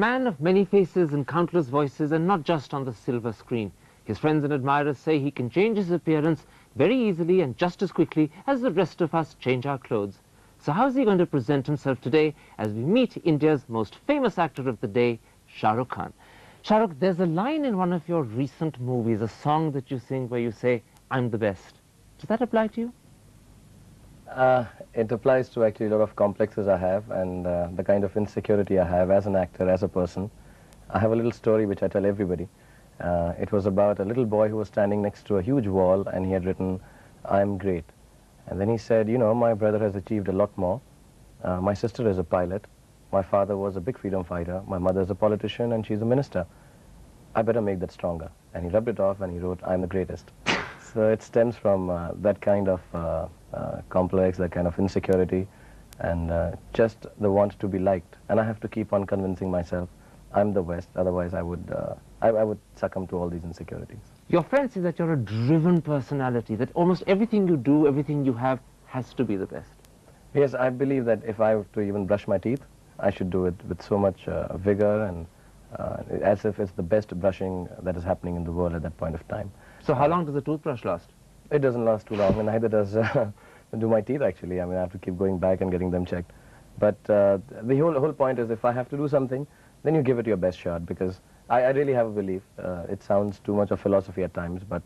man of many faces and countless voices, and not just on the silver screen. His friends and admirers say he can change his appearance very easily and just as quickly as the rest of us change our clothes. So how is he going to present himself today as we meet India's most famous actor of the day, Shah Rukh Khan? Shah Rukh, there's a line in one of your recent movies, a song that you sing where you say, "I'm the best." Does that apply to you? It applies to actually a lot of complexes I have and the kind of insecurity I have as an actor, as a person. I have a little story which I tell everybody. It was about a little boy who was standing next to a huge wall and he had written, "I'm great." And then he said, you know, my brother has achieved a lot more. My sister is a pilot. My father was a big freedom fighter. My mother is a politician and she's a minister. I better make that stronger. And he rubbed it off and he wrote, "I'm the greatest." So it stems from that kind of complex, that kind of insecurity, and just the want to be liked. And I have to keep on convincing myself I'm the best, otherwise I would succumb to all these insecurities. Your friends say that you're a driven personality, that almost everything you do, everything you have, has to be the best. Yes, I believe that if I were to even brush my teeth, I should do it with so much vigor and as if it's the best brushing that is happening in the world at that point of time. So how long does a toothbrush last? It doesn't last too long, and neither does do my teeth, actually. I mean, I have to keep going back and getting them checked. But the whole point is, if I have to do something, then you give it your best shot, because I really have a belief. It sounds too much of philosophy at times, but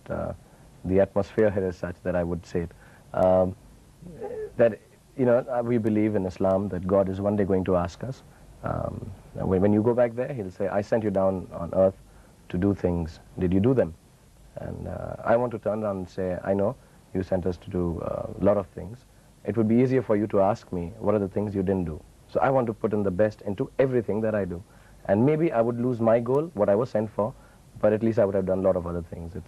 the atmosphere here is such that I would say it. That, you know, we believe in Islam that God is one day going to ask us. When you go back there, he'll say, "I sent you down on earth to do things. Did you do them?" And I want to turn around and say, "I know you sent us to do a lot of things. It would be easier for you to ask me, what are the things you didn't do?" So I want to put in the best into everything that I do. And maybe I would lose my goal, what I was sent for, but at least I would have done a lot of other things. It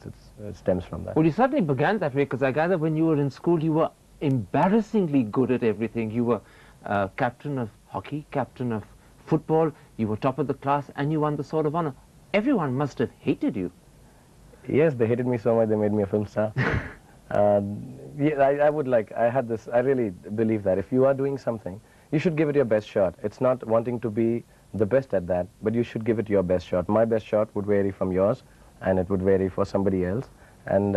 stems from that. Well, you certainly began that way, because I gather when you were in school, you were embarrassingly good at everything. You were captain of hockey, captain of football, you were top of the class, and you won the Sword of Honor. Everyone must have hated you. Yes, they hated me so much, they made me a film star. Yeah, I really believe that if you are doing something, you should give it your best shot. It's not wanting to be the best at that, but you should give it your best shot. My best shot would vary from yours, and it would vary for somebody else. And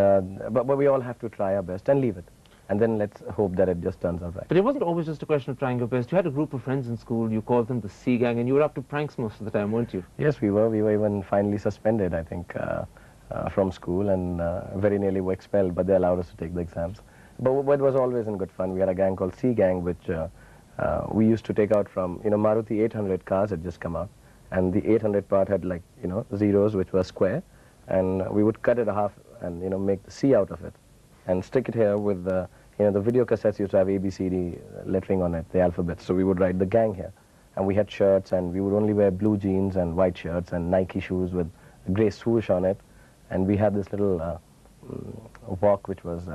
but we all have to try our best and leave it. And then let's hope that it just turns out right. But it wasn't always just a question of trying your best. You had a group of friends in school, you called them the C Gang, and you were up to pranks most of the time, weren't you? Yes, we were. We were even finally suspended, I think, from school, and very nearly were expelled, but they allowed us to take the exams. But it was always in good fun. We had a gang called C Gang, which we used to take out from, you know, Maruti 800 cars had just come out, and the 800 part had, like, you know, zeros, which were square, and we would cut it half and, you know, make the C out of it and stick it here with the, you know, the video cassettes used to have ABCD lettering on it, the alphabet. So we would write the gang here, and we had shirts, and we would only wear blue jeans and white shirts and Nike shoes with a grey swoosh on it, and we had this little walk which was,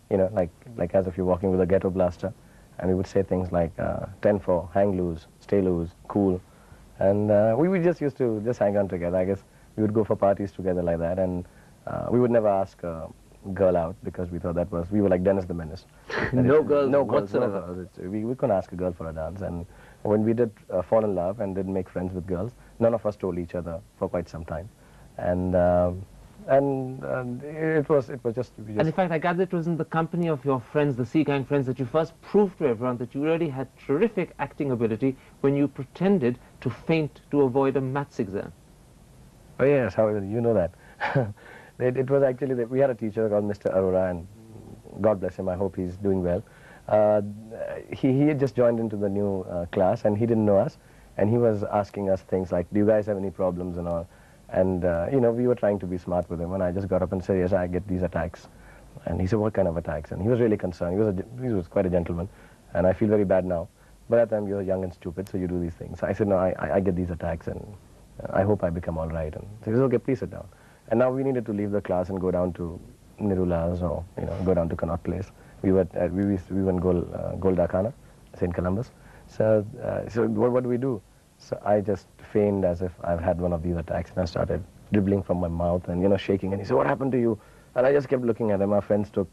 you know, like as if you're walking with a ghetto blaster, and we would say things like 10-4, hang loose, stay loose, cool, and we just used to just hang on together. I guess we would go for parties together like that, and we would never ask a girl out, because we thought we were like Dennis the Menace. No girls whatsoever. We couldn't ask a girl for a dance, and when we did fall in love and did make friends with girls, none of us told each other for quite some time, and it was just. And in fact, I gather it was in the company of your friends, the C Gang friends, that you first proved to everyone that you really had terrific acting ability when you pretended to faint to avoid a maths exam. Oh yes, how you know that? It was actually that we had a teacher called Mr. Arora, and God bless him, I hope he's doing well. He had just joined into the new class, and he didn't know us, and he was asking us things like, "Do you guys have any problems?" and all. And, you know, we were trying to be smart with him, and I just got up and said, "Yes, I get these attacks." And he said, "What kind of attacks?" And he was really concerned. He was quite a gentleman, and I feel very bad now. But at that time, you're young and stupid, so you do these things. I said, "No, I get these attacks, and I hope I become all right." And he said, "Okay, please sit down." And now we needed to leave the class and go down to Nirula's, or, you know, go down to Connaught Place. We were in Golda Khana, St. Columbus. So what do we do? So I just feigned as if I've had one of these attacks, and I started dribbling from my mouth and, you know, shaking. And he said, "What happened to you?" And I just kept looking at him. Our friends took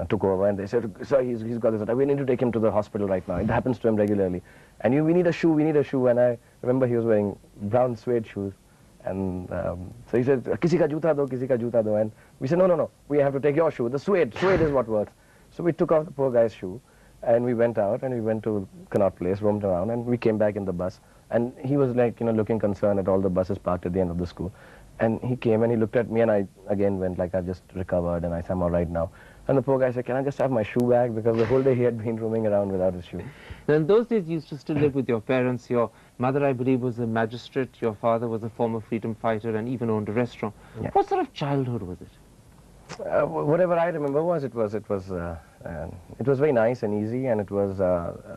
took over, and they said, "Sir, he's got this. We need to take him to the hospital right now. It happens to him regularly. And we need a shoe, we need a shoe." And I remember he was wearing brown suede shoes. And so he said, "Kisi ka juta do, kisi ka juta do." And we said, no, we have to take your shoe. The suede is what works. So we took off the poor guy's shoe, and we went out, and we went to Connaught Place, roamed around, and we came back in the bus. And he was like, looking concerned at all the buses parked at the end of the school. And he came and he looked at me, and I again went like, "I've just recovered," and I said, "I'm all right now." And the poor guy said, "Can I just have my shoe back?" Because the whole day he had been roaming around without his shoe. Now, in those days, you used to still live with your parents. Your mother, I believe, was a magistrate. Your father was a former freedom fighter and even owned a restaurant. Yeah. What sort of childhood was it? Whatever I remember was it was very nice and easy, and it was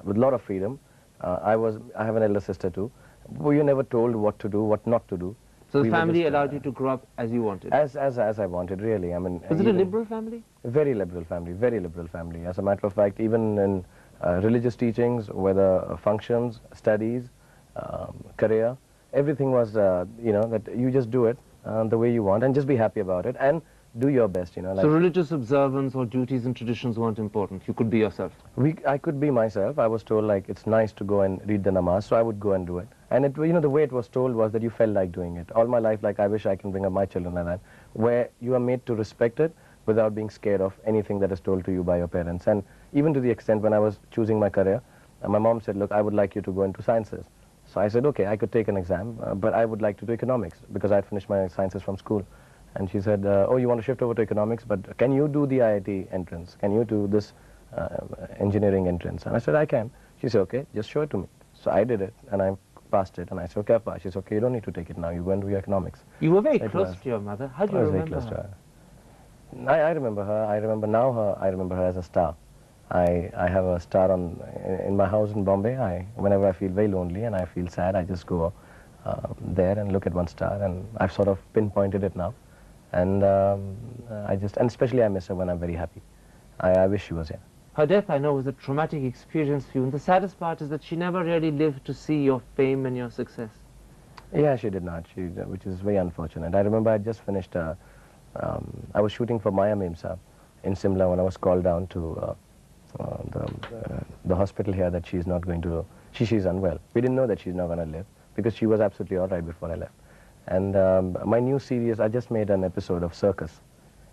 with a lot of freedom. I have an elder sister too. We were never told what to do, what not to do. So the family allowed you to grow up as you wanted? As I wanted, really. I mean, was it a liberal family? Very liberal family, very liberal family. As a matter of fact, even in religious teachings, whether functions, studies, career, everything was, that you just do it the way you want and just be happy about it and do your best, Like so religious observance or duties and traditions weren't important? You could be yourself? I could be myself. I was told, like, it's nice to go and read the namaz, so I would go and do it. And it, the way it was told was that you felt like doing it. All my life, like, I wish I can bring up my children like that, where you are made to respect it without being scared of anything that is told to you by your parents. And even to the extent when I was choosing my career, my mom said, "Look, I would like you to go into sciences." So I said, "Okay, I could take an exam, but I would like to do economics," because I had finished my sciences from school. And she said, "Oh, you want to shift over to economics, but can you do the IIT entrance? Can you do this engineering entrance?" And I said, "I can." She said, "Okay, just show it to me." So I did it, and I passed it, and I said, "Okay, Appa." She said, "Okay, you don't need to take it now. You go and do your economics." You were very close to your mother. How do you remember her? I remember her. I remember her as a star. I have a star in my house in Bombay. Whenever I feel very lonely and I feel sad, I just go there and look at one star, and I've sort of pinpointed it now. And and especially I miss her when I'm very happy. I wish she was here. Her death, I know, was a traumatic experience for you, and the saddest part is that she never really lived to see your fame and your success. Yeah, she did not, which is very unfortunate. I remember I just finished, I was shooting for Maya Memsa in Simla when I was called down to the hospital here that she's not going to, she's unwell. We didn't know that she's not going to live because she was absolutely all right before I left. And my new series, I just made an episode of Circus,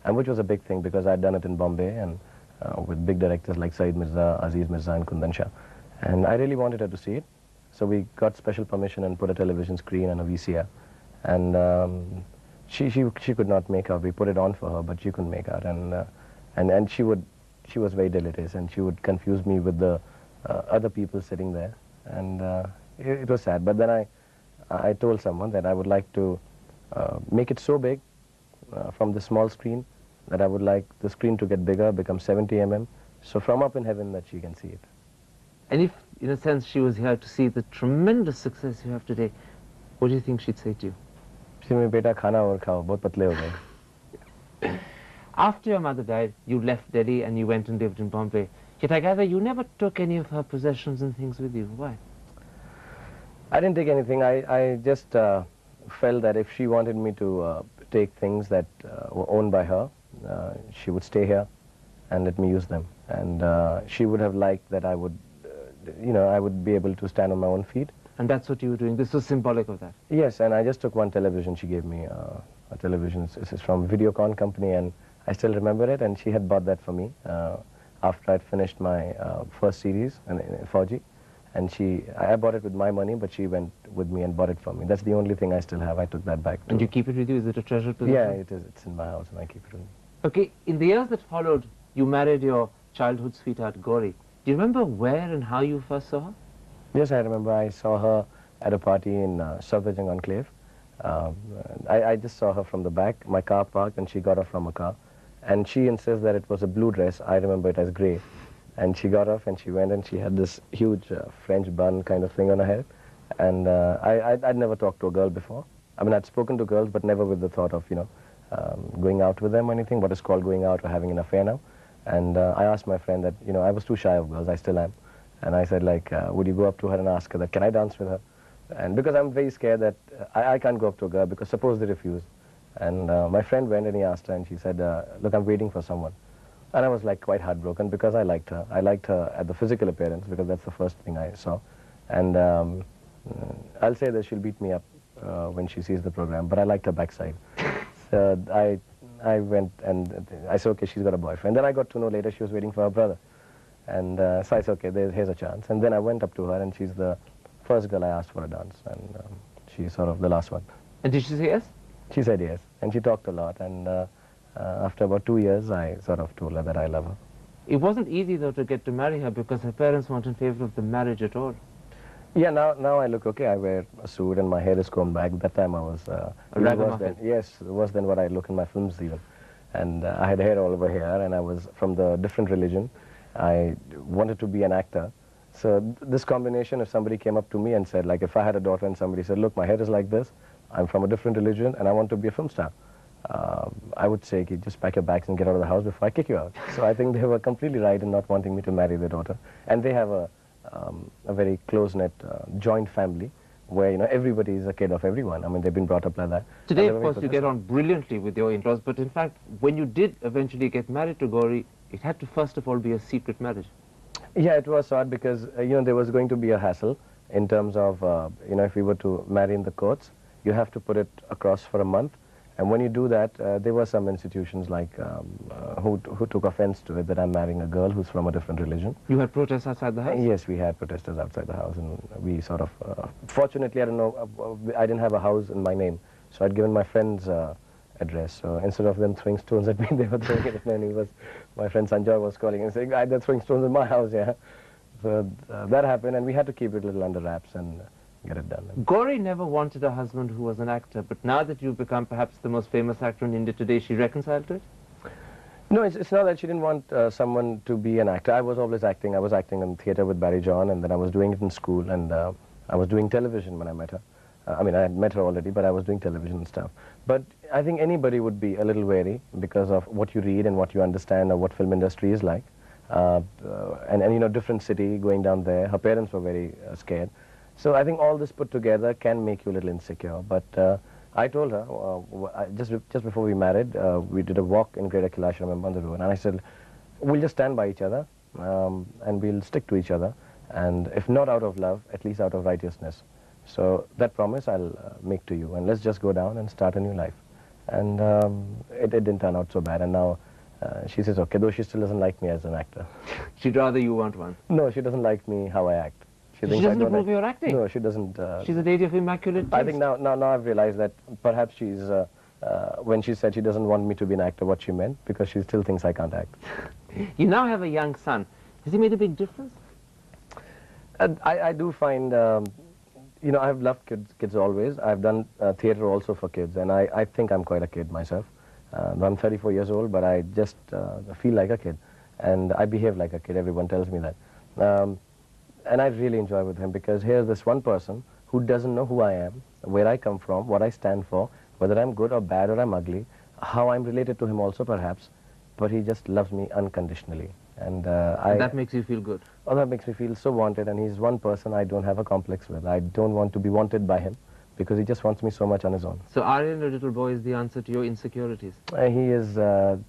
and which was a big thing because I'd done it in Bombay and with big directors like Saeed Mirza, Aziz Mirza and Kundan Shah. And I really wanted her to see it. So we got special permission and put a television screen and a VCR. And she could not make out. We put it on for her, but she couldn't make out. And she was very delirious, and she would confuse me with the other people sitting there. And it was sad. But then I told someone that I would like to make it so big from the small screen that I would like the screen to get bigger, become 70 mm, so from up in heaven that she can see it. And if, in a sense, she was here to see the tremendous success you have today, what do you think she'd say to you? She said, "Beta, khana aur khao, bahut patle ho gaye." After your mother died, you left Delhi and you went and lived in Bombay. Yet I gather you never took any of her possessions and things with you. Why? I didn't take anything. I just felt that if she wanted me to take things that were owned by her, she would stay here and let me use them. And she would have liked that I would, I would be able to stand on my own feet. And that's what you were doing. This was symbolic of that. Yes, and I just took one television. She gave me a television. This is from Videocon company, and I still remember it. And she had bought that for me after I'd finished my first series in Fauji. And I bought it with my money, but she went with me and bought it for me. That's the only thing I still have. I took that back. And you keep it with you? Is it a treasured possession? Yeah, it is. It's in my house, and I keep it with me. Okay, in the years that followed, you married your childhood sweetheart, Gauri. Do you remember where and how you first saw her? Yes, I remember I saw her at a party in Savajang Enclave. I just saw her from the back, my car parked, and she got off from a car. And she insists that it was a blue dress. I remember it as grey. And she got off and she went and she had this huge French bun kind of thing on her head. And I'd never talked to a girl before. I mean, I'd spoken to girls, but never with the thought of, going out with them or anything, what is called going out or having an affair now. And I asked my friend that, I was too shy of girls, I still am. And I said, like, would you go up to her and ask her that, can I dance with her? And because I'm very scared that I can't go up to a girl because suppose they refuse. And my friend went and he asked her and she said, look, I'm waiting for someone. And I was like quite heartbroken because I liked her. I liked her at the physical appearance because that's the first thing I saw. And I'll say that she'll beat me up when she sees the program, but I liked her backside. So I went and I said, okay, she's got a boyfriend. Then I got to know later she was waiting for her brother. And so I said, okay, here's a chance. And then I went up to her, and she's the first girl I asked for a dance. And she's sort of the last one. And did she say yes? She said yes. And she talked a lot. And after about 2 years, I sort of told her that I love her. It wasn't easy, though, to get to marry her because her parents weren't in favor of the marriage at all. Yeah, now I look okay. I wear a suit and my hair is combed back. That time I was worse than, yes, worse than what I look in my films even. And I had hair all over here, and I was from the different religion. I wanted to be an actor. So this combination, if somebody came up to me and said, like if I had a daughter and somebody said, look, my hair is like this, I'm from a different religion and I want to be a film star, I would say, just pack your bags and get out of the house before I kick you out. So I think they were completely right in not wanting me to marry their daughter. And they have a very close-knit joint family where, you know, everybody is a kid of everyone. I mean, they've been brought up like that. Today, of course, you get on brilliantly with your in-laws, but in fact, when you did eventually get married to Gauri, it had to first of all be a secret marriage. Yeah, it was odd because, you know, there was going to be a hassle in terms of, you know, if we were to marry in the courts, you have to put it across for a month. And when you do that, there were some institutions like who took offense to it that I'm marrying a girl who's from a different religion. You had protests outside the house? Yes, we had protesters outside the house, and we sort of, fortunately, I don't know, I didn't have a house in my name, so I'd given my friend's address. So instead of them throwing stones at me, they were throwing it at me, and he was, my friend Sanjay was calling and saying, they're throwing stones at my house, yeah. So that happened, and we had to keep it a little under wraps and get it done. Gauri never wanted a husband who was an actor, but now that you've become perhaps the most famous actor in India today, she reconciled to it? No, it's not that she didn't want someone to be an actor. I was always acting. I was acting in theatre with Barry John, and then I was doing it in school, and I was doing television when I met her. I mean, I had met her already, but I was doing television and stuff. But I think anybody would be a little wary because of what you read and what you understand of what film industry is like. And you know, different city, going down there. Her parents were very scared. So I think all this put together can make you a little insecure. But I told her, just before we married, we did a walk in Greater Kailash, I remember, on the road. And I said, we'll just stand by each other and we'll stick to each other. And if not out of love, at least out of righteousness. So that promise I'll make to you. And let's just go down and start a new life. And it didn't turn out so bad. And now she says, okay, though she still doesn't like me as an actor. She'd rather you weren't one. No, she doesn't like me how I act. She doesn't approve of your acting? No, she doesn't. She's a lady of immaculate taste. I think now I've realized that perhaps she's, when she said she doesn't want me to be an actor, what she meant, because she still thinks I can't act. You now have a young son. Has he made a big difference? I do find, you know, I've loved kids always. I've done theatre also for kids, and I think I'm quite a kid myself. I'm 34 years old, but I just feel like a kid, and I behave like a kid. Everyone tells me that. And I really enjoy with him because here's this one person who doesn't know who I am, where I come from, what I stand for, whether I'm good or bad or I'm ugly, how I'm related to him also perhaps, but he just loves me unconditionally. And that makes you feel good? Oh, that makes me feel so wanted, and he's one person I don't have a complex with. I don't want to be wanted by him because he just wants me so much on his own. So Aryan, the little boy, is the answer to your insecurities? He is the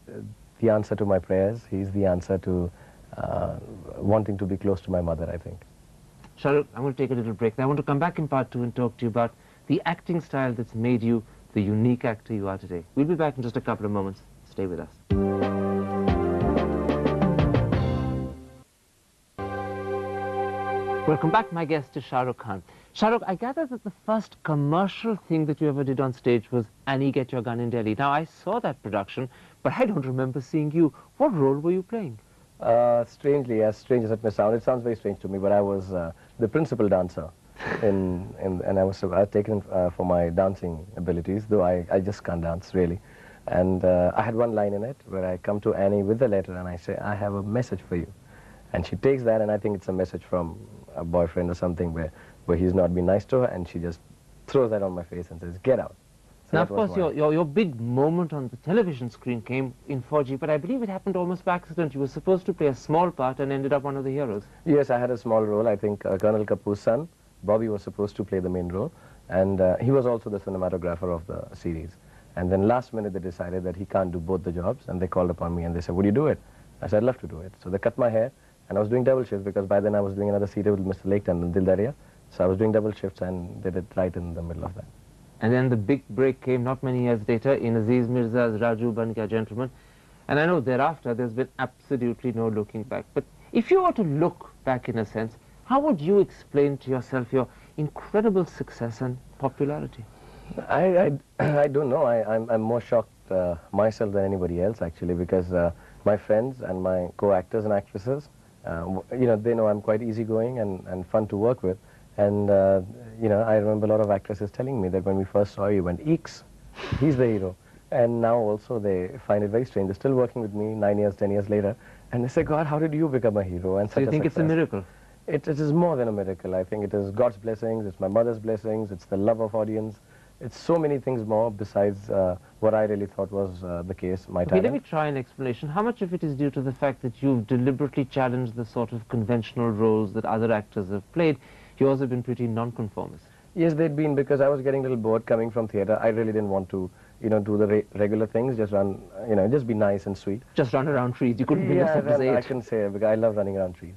answer to my prayers. He's the answer to wanting to be close to my mother, I think. Shah Rukh, I'm going to take a little break. I want to come back in part 2 and talk to you about the acting style that's made you the unique actor you are today. We'll be back in just a couple of moments. Stay with us. Welcome back. My guest is Shah Rukh Khan. Shah Rukh, I gather that the first commercial thing that you ever did on stage was Annie, Get Your Gun in Delhi. Now, I saw that production, but I don't remember seeing you. What role were you playing? Strangely, as strange as it may sound, it sounds very strange to me, but I was the principal dancer, and I was taken for my dancing abilities, though I just can't dance, really. And I had one line in it where I come to Annie with the letter and I say, I have a message for you. And she takes that, and I think it's a message from a boyfriend or something where he's not been nice to her, and she just throws that on my face and says, get out. So now, of course, your big moment on the television screen came in 4G, but I believe it happened almost by accident. You were supposed to play a small part and ended up one of the heroes. Yes, I had a small role. I think Colonel Kapoor's son, Bobby, was supposed to play the main role, and he was also the cinematographer of the series. And then last minute they decided that he can't do both the jobs, and they called upon me and they said, would you do it? I said, I'd love to do it. So they cut my hair, and I was doing double shifts because by then I was doing another serial with Mr. Laketon and Dil Dariya. So I was doing double shifts and did it right in the middle of that. And then the big break came not many years later in Aziz Mirza's Raju Ban Gaya Gentleman. And I know thereafter there's been absolutely no looking back. But if you were to look back in a sense, how would you explain to yourself your incredible success and popularity? I don't know. I'm more shocked myself than anybody else actually, because my friends and my co-actors and actresses, you know, they know I'm quite easygoing and fun to work with. And you know, I remember a lot of actresses telling me that when we first saw you, went, "Eeks, he's the hero." And now also they find it very strange. They're still working with me 9 years, 10 years later, and they say, "God, how did you become a hero?" And So such you a think success. it's a miracle? It is more than a miracle. I think it is God's blessings, it's my mother's blessings, it's the love of audience. It's so many things more besides what I really thought was the case, my Okay, talent. let me try an explanation. How much of it is due to the fact that you've deliberately challenged the sort of conventional roles that other actors have played? You've also been pretty non-conformist. Yes, they'd been, because I was getting a little bored coming from theatre. I really didn't want to, you know, do the regular things, just run, you know, just be nice and sweet. Just run around trees. You couldn't bring yourself to say I it. can say it because I love running around trees.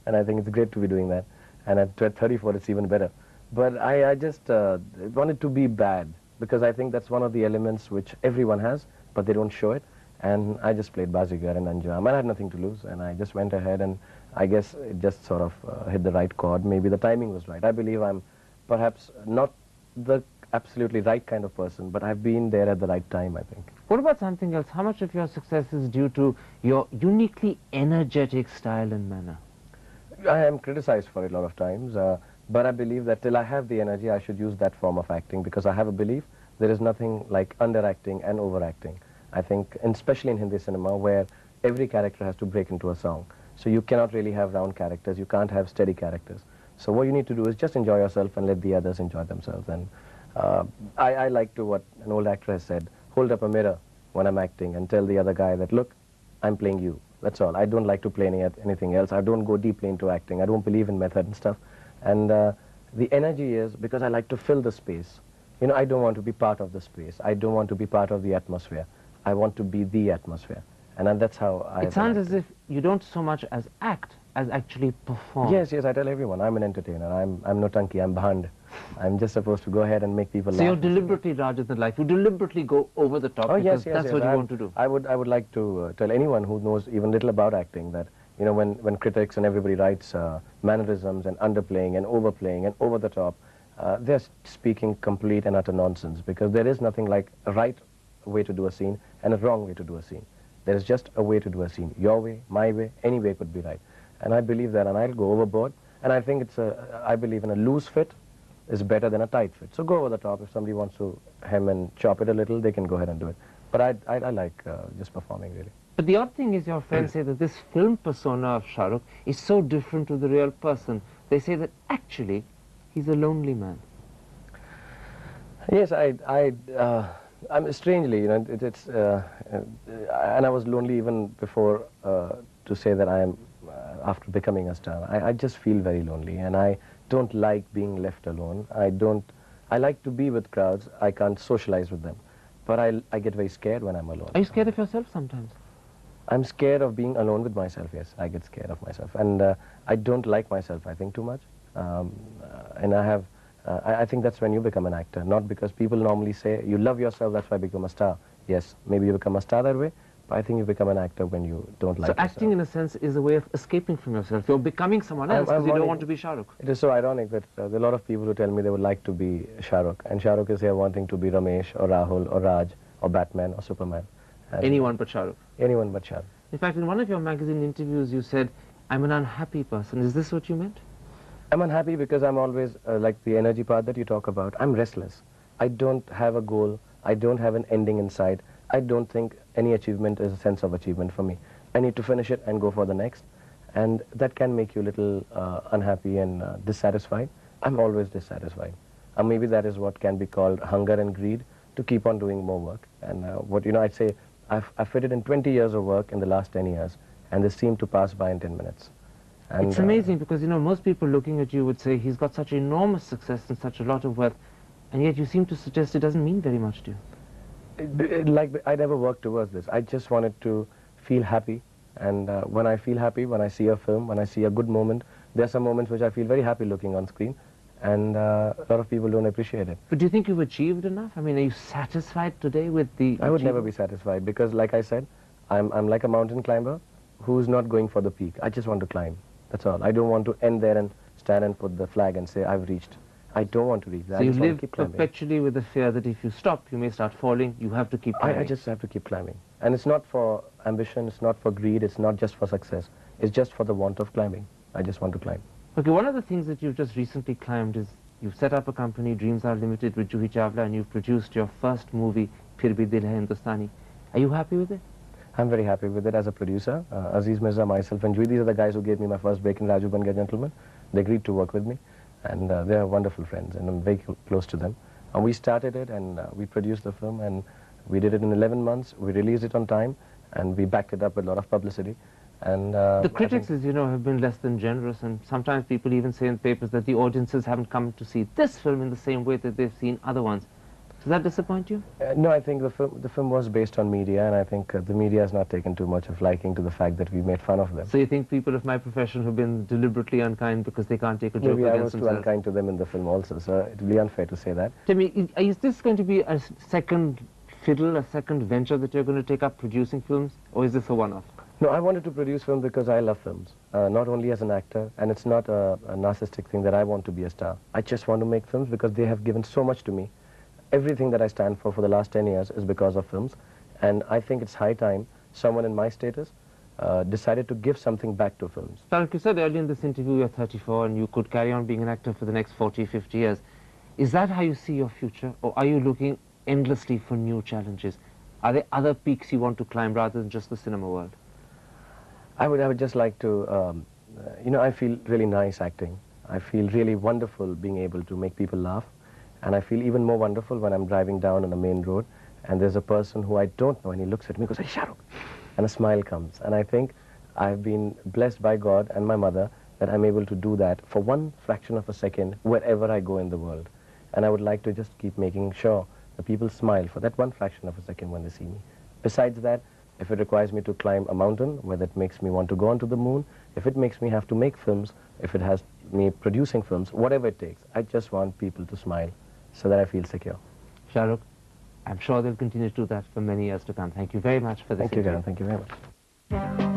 And I think it's great to be doing that. And at 34, it's even better. But I just wanted to be bad, because I think that's one of the elements which everyone has, but they don't show it. And I just played Bazigar and Anjam. I had nothing to lose, and I just went ahead, and I guess it just sort of hit the right chord. Maybe the timing was right. I believe I'm perhaps not the absolutely right kind of person, but I've been there at the right time, I think. What about something else? How much of your success is due to your uniquely energetic style and manner? I am criticized for it a lot of times, but I believe that till I have the energy, I should use that form of acting, because I have a belief there is nothing like underacting and overacting. I think, and especially in Hindi cinema, where every character has to break into a song. So you cannot really have round characters, you can't have steady characters. So what you need to do is just enjoy yourself and let the others enjoy themselves. And I like to, what an old actor has said, hold up a mirror when I'm acting and tell the other guy that, look, I'm playing you. That's all. I don't like to play anything else. I don't go deeply into acting. I don't believe in method and stuff. And the energy is because I like to fill the space. You know, I don't want to be part of the space. I don't want to be part of the atmosphere. I want to be the atmosphere. And that's how I... It sounds as if you don't so much as act as actually perform. Yes, yes, I tell everyone, I'm an entertainer. I'm Notanki, I'm Bhand. I'm just supposed to go ahead and make people laugh. So you're deliberately larger than life. You deliberately go over the top because that's what you want to do. I would like to tell anyone who knows even little about acting that, you know, when critics and everybody writes mannerisms and underplaying and overplaying and over the top, they're speaking complete and utter nonsense, because there is nothing like a right way to do a scene and a wrong way to do a scene. There is just a way to do a scene. Your way, my way, any way could be right. And I believe that, and I'll go overboard. And I think I believe in a loose fit is better than a tight fit. So go over the top. If somebody wants to hem and chop it a little, they can go ahead and do it. But I like just performing, really. But the odd thing is, your friends say that this film persona of Shah Rukh is so different to the real person. They say that actually he's a lonely man. Yes, I'm strangely, you know, and I was lonely even before to say that I am after becoming a star. I just feel very lonely, and I don't like being left alone. I like to be with crowds. I can't socialize with them, but I get very scared when I'm alone. Are you scared of yourself sometimes? I'm scared of being alone with myself, yes. I get scared of myself, and I don't like myself, I think, too much. And I think that's when you become an actor, not because people normally say, you love yourself, that's why you become a star. Yes, maybe you become a star that way, but I think you become an actor when you don't like yourself. So acting, in a sense, is a way of escaping from yourself. You're becoming someone else because you don't want to be Shah Rukh. It is so ironic that there are a lot of people who tell me they would like to be Shah Rukh, and Shah Rukh is here wanting to be Ramesh or Rahul or Raj or Batman or Superman. And anyone but Shah Rukh. Anyone but Shah Rukh. In fact, in one of your magazine interviews, you said, I'm an unhappy person. Is this what you meant? I'm unhappy because I'm always, like the energy part that you talk about, I'm restless. I don't have a goal. I don't have an ending in sight. I don't think any achievement is a sense of achievement for me. I need to finish it and go for the next. And that can make you a little unhappy and dissatisfied. I'm always dissatisfied. Maybe that is what can be called hunger and greed, to keep on doing more work. And I'd say I've fitted in 20 years of work in the last 10 years, and this seemed to pass by in 10 minutes. And it's amazing because, most people looking at you would say he's got such enormous success and such a lot of wealth, and yet you seem to suggest it doesn't mean very much to you. Like, I never worked towards this. I just wanted to feel happy And when I feel happy, when I see a film, when I see a good moment, there are some moments which I feel very happy looking on screen, and a lot of people don't appreciate it. But do you think you've achieved enough? I mean, are you satisfied today with the I would never be satisfied because, like I said, I'm like a mountain climber who's not going for the peak. I just want to climb. That's all. I don't want to end there and stand and put the flag and say, I've reached. I don't want to reach that. So I you just want live to keep climbing. perpetually with the fear that if you stop, you may start falling. You have to keep climbing. I just have to keep climbing. And it's not for ambition, it's not for greed, it's not just for success. It's just for the want of climbing. I just want to climb. Okay, one of the things that you've just recently climbed is you've set up a company, Dreams Are Limited, with Juhi Chawla, and you've produced your first movie, Phir Bhi Dil Hai Hindustani. Are you happy with it? I'm very happy with it as a producer. Aziz Mirza, myself, and Juhi, these are the guys who gave me my first break in Raju Ban Gaya Gentleman. They agreed to work with me, and they are wonderful friends, and I'm very close to them. And we started it, and we produced the film, and we did it in 11 months. We released it on time, and we backed it up with a lot of publicity. And the critics, as you know, have been less than generous, and sometimes people even say in papers that the audiences haven't come to see this film in the same way that they've seen other ones. Does that disappoint you? No, I think the film was based on media, and I think the media has not taken too much of liking to the fact that we made fun of them. So you think people of my profession have been deliberately unkind because they can't take a joke Maybe I against was too themselves? unkind to them in the film also, so it would be unfair to say that. Tell me, is this going to be a second fiddle, a second venture that you're going to take up producing films, or is this a one-off? No, I wanted to produce films because I love films, not only as an actor, and it's not a narcissistic thing that I want to be a star. I just want to make films because they have given so much to me. Everything that I stand for the last 10 years is because of films, and I think it's high time someone in my status decided to give something back to films. Shah Rukh, you said earlier in this interview you're 34 and you could carry on being an actor for the next 40, 50 years. Is that how you see your future, or are you looking endlessly for new challenges? Are there other peaks you want to climb rather than just the cinema world? I would just like to, you know, I feel really nice acting. I feel really wonderful being able to make people laugh. And I feel even more wonderful when I'm driving down on a main road and there's a person who I don't know and he looks at me and goes, "Hey, Shah Rukh," and a smile comes. And I think I've been blessed by God and my mother that I'm able to do that for one fraction of a second wherever I go in the world. And I would like to just keep making sure that people smile for that one fraction of a second when they see me. Besides that, if it requires me to climb a mountain, whether it makes me want to go onto the moon, if it makes me have to make films, if it has me producing films, whatever it takes, I just want people to smile so that I feel secure. Shah Rukh, I'm sure they'll continue to do that for many years to come. Thank you very much for this Thank you, interview. Karan. Thank you very much.